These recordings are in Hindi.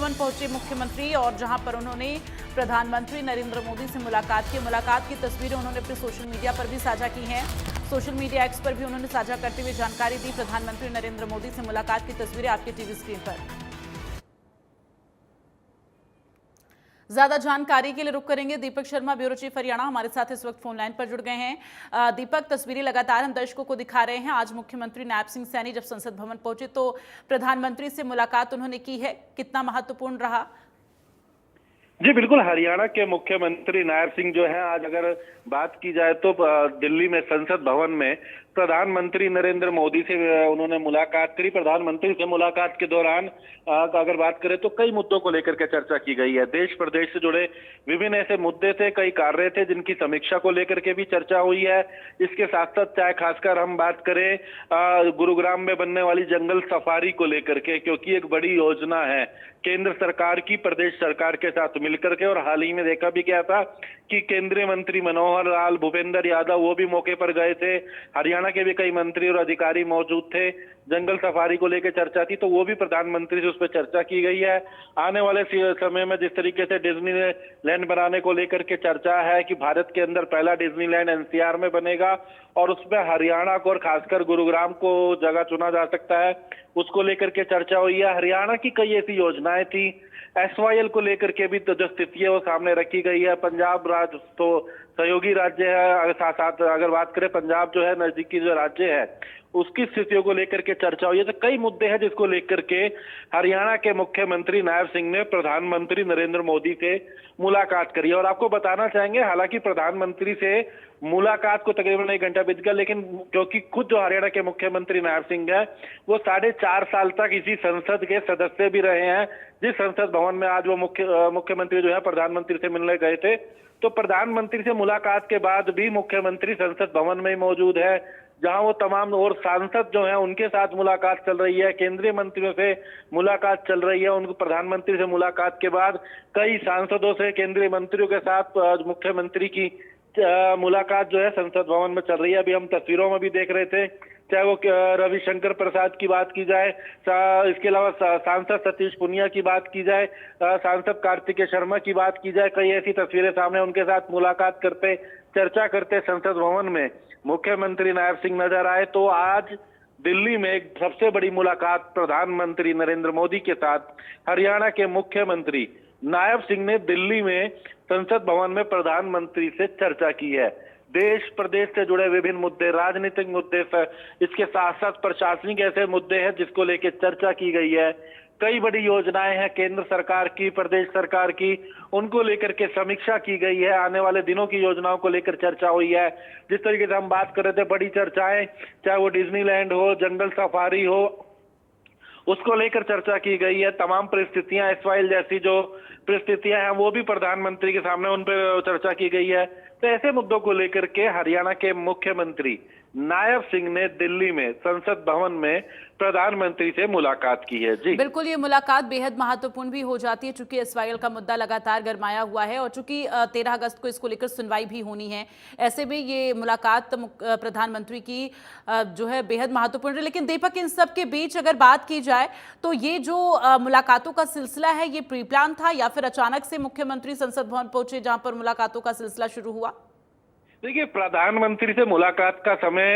भवन पहुंचे मुख्यमंत्री और जहां पर उन्होंने प्रधानमंत्री नरेंद्र मोदी से मुलाकात की। मुलाकात की तस्वीरें उन्होंने अपने सोशल मीडिया पर भी साझा की हैं। सोशल मीडिया एक्स पर भी उन्होंने साझा करते हुए जानकारी दी। प्रधानमंत्री नरेंद्र मोदी से मुलाकात की तस्वीरें आपके टीवी स्क्रीन पर। ज्यादा जानकारी के लिए रुक करेंगे दीपक शर्मा, ब्यूरो चीफ हरियाणा, हमारे साथ इस वक्त फोन लाइन पर जुड़ गए हैं। दीपक, तस्वीरें लगातार हम दर्शकों को दिखा रहे हैं। आज मुख्यमंत्री नायब सिंह सैनी जब संसद भवन पहुंचे तो प्रधानमंत्री से मुलाकात उन्होंने की है, कितना महत्वपूर्ण रहा? जी बिल्कुल, हरियाणा के मुख्यमंत्री नायब सिंह जो है, आज अगर बात की जाए तो दिल्ली में संसद भवन में प्रधानमंत्री नरेंद्र मोदी से उन्होंने मुलाकात करी। प्रधानमंत्री से मुलाकात के दौरान अगर बात करें तो कई मुद्दों को लेकर के चर्चा की गई है। देश प्रदेश से जुड़े विभिन्न ऐसे मुद्दे थे, कई कार्य थे जिनकी समीक्षा को लेकर के भी चर्चा हुई है। इसके साथ साथ चाहे खासकर हम बात करें गुरुग्राम में बनने वाली जंगल सफारी को लेकर के, क्योंकि एक बड़ी योजना है केंद्र सरकार की प्रदेश सरकार के साथ मिलकर के। और हाल ही में देखा भी गया था कि केंद्रीय मंत्री मनोहर लाल, भूपेंद्र यादव वो भी मौके पर गए थे। हरियाणा के भी कई मंत्री और अधिकारी मौजूद थे। जंगल सफारी को लेकर चर्चा थी तो वो भी प्रधानमंत्री से उस पर चर्चा की गई है। आने वाले समय में जिस तरीके से डिज्नीलैंड बनाने को लेकर के चर्चा है कि भारत के अंदर पहला डिज्नीलैंड एनसीआर में बनेगा और उसमें हरियाणा को और खासकर गुरुग्राम को जगह चुना जा सकता है, उसको लेकर के चर्चा हुई है। हरियाणा की कई ऐसी योजनाएं थी, एसवाईएल को लेकर के भी तो जो स्थिति है वो सामने रखी गई है। पंजाब राज्य तो सहयोगी राज्य है, साथ अगर बात करें पंजाब जो है नजदीकी जो राज्य है उसकी स्थितियों को लेकर के चर्चा हुई है। तो कई मुद्दे हैं जिसको लेकर के हरियाणा के मुख्यमंत्री नायब सिंह ने प्रधानमंत्री नरेंद्र मोदी से मुलाकात करी। और आपको बताना चाहेंगे, हालांकि प्रधानमंत्री से मुलाकात को तकरीबन 1 घंटा बीत गया, लेकिन क्योंकि खुद जो हरियाणा के मुख्यमंत्री नायब सिंह है वो 4.5 साल तक इसी संसद के सदस्य भी रहे हैं। जिस संसद भवन में आज वो मुख्यमंत्री जो है प्रधानमंत्री से मिलने गए थे, तो प्रधानमंत्री से मुलाकात के बाद भी मुख्यमंत्री संसद भवन में ही मौजूद है, जहां वो तमाम और सांसद जो हैं उनके साथ मुलाकात चल रही है, केंद्रीय मंत्रियों से मुलाकात चल रही है। उनको प्रधानमंत्री से मुलाकात के बाद कई सांसदों से, केंद्रीय मंत्रियों के साथ मुख्यमंत्री की मुलाकात जो है संसद भवन में चल रही है। अभी हम तस्वीरों में भी देख रहे थे, चाहे वो रविशंकर प्रसाद की बात की जाए, इसके अलावा सांसद सतीश पुनिया की बात की जाए, सांसद कार्तिकेय शर्मा की बात की जाए, कई ऐसी तस्वीरें सामने उनके साथ मुलाकात करते, चर्चा करते संसद भवन में मुख्यमंत्री नायब सिंह नजर आए। तो आज दिल्ली में एक सबसे बड़ी मुलाकात प्रधानमंत्री नरेंद्र मोदी के साथ हरियाणा के मुख्यमंत्री नायब सिंह ने दिल्ली में संसद भवन में प्रधानमंत्री से चर्चा की है। देश प्रदेश से जुड़े विभिन्न मुद्दे, राजनीतिक मुद्दे, इसके साथ साथ प्रशासनिक ऐसे मुद्दे हैं जिसको लेकर चर्चा की गई है। कई बड़ी योजनाएं हैं केंद्र सरकार की, प्रदेश सरकार की, उनको लेकर के समीक्षा की गई है। आने वाले दिनों की योजनाओं को लेकर चर्चा हुई है। जिस तरीके से हम बात कर रहे थे, बड़ी चर्चाएं, चाहे वो डिज्नीलैंड हो, जंगल सफारी हो, उसको लेकर चर्चा की गई है। तमाम परिस्थितियां, एसवाईएल जैसी जो परिस्थितियां हैं वो भी प्रधानमंत्री के सामने उन पर चर्चा की गई है। तो ऐसे मुद्दों को लेकर के हरियाणा के मुख्यमंत्री नायब सिंह ने दिल्ली में संसद भवन में प्रधानमंत्री से मुलाकात की है। जी बिल्कुल, ये मुलाकात बेहद महत्वपूर्ण भी हो जाती है चूंकि एसवाईएल का मुद्दा लगातार गरमाया हुआ है और चूंकि 13 अगस्त को इसको लेकर सुनवाई भी होनी है। ऐसे में ये मुलाकात प्रधानमंत्री की जो है बेहद महत्वपूर्ण है। लेकिन दीपक, इन सब के बीच अगर बात की जाए तो ये जो मुलाकातों का सिलसिला है ये प्री प्लान था या फिर अचानक से मुख्यमंत्री संसद भवन पहुंचे जहां पर मुलाकातों का सिलसिला शुरू हुआ? देखिए, प्रधानमंत्री से मुलाकात का समय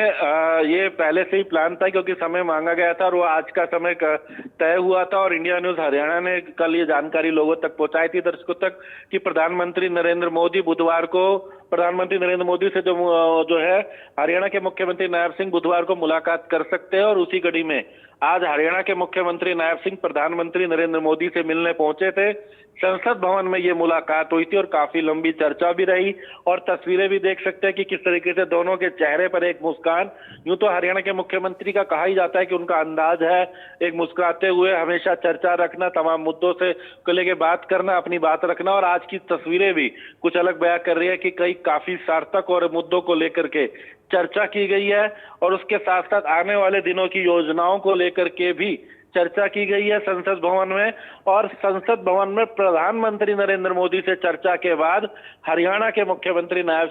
ये पहले से ही प्लान था, क्योंकि समय मांगा गया था और वो आज का समय तय हुआ था। और इंडिया न्यूज हरियाणा ने कल ये जानकारी लोगों तक पहुंचाई थी, दर्शकों तक, कि प्रधानमंत्री नरेंद्र मोदी बुधवार को प्रधानमंत्री नरेंद्र मोदी से जो है हरियाणा के मुख्यमंत्री नायब सिंह बुधवार को मुलाकात कर सकते हैं। और उसी कड़ी में आज हरियाणा के मुख्यमंत्री नायब सिंह प्रधानमंत्री नरेंद्र मोदी से मिलने पहुंचे थे। संसद भवन में ये मुलाकात हुई थी और काफी लंबी चर्चा भी रही। और तस्वीरें भी देख सकते हैं कि किस तरीके से दोनों के चेहरे पर एक मुस्कान। यूं तो हरियाणा के मुख्यमंत्री का कहा ही जाता है कि उनका अंदाज है एक मुस्कुराते हुए हमेशा चर्चा रखना, तमाम मुद्दों से को लेके बात करना, अपनी बात रखना। और आज की तस्वीरें भी कुछ अलग बयां कर रही है कि कई काफी सार्थक और मुद्दों को लेकर के चर्चा की गई है। और उसके साथ साथ आने वाले दिनों की योजनाओं को लेकर के भी चर्चा की गई है संसद भवन में। और संसद भवन में प्रधानमंत्री नरेंद्र मोदी से चर्चा के बाद हरियाणा के मुख्यमंत्री नायब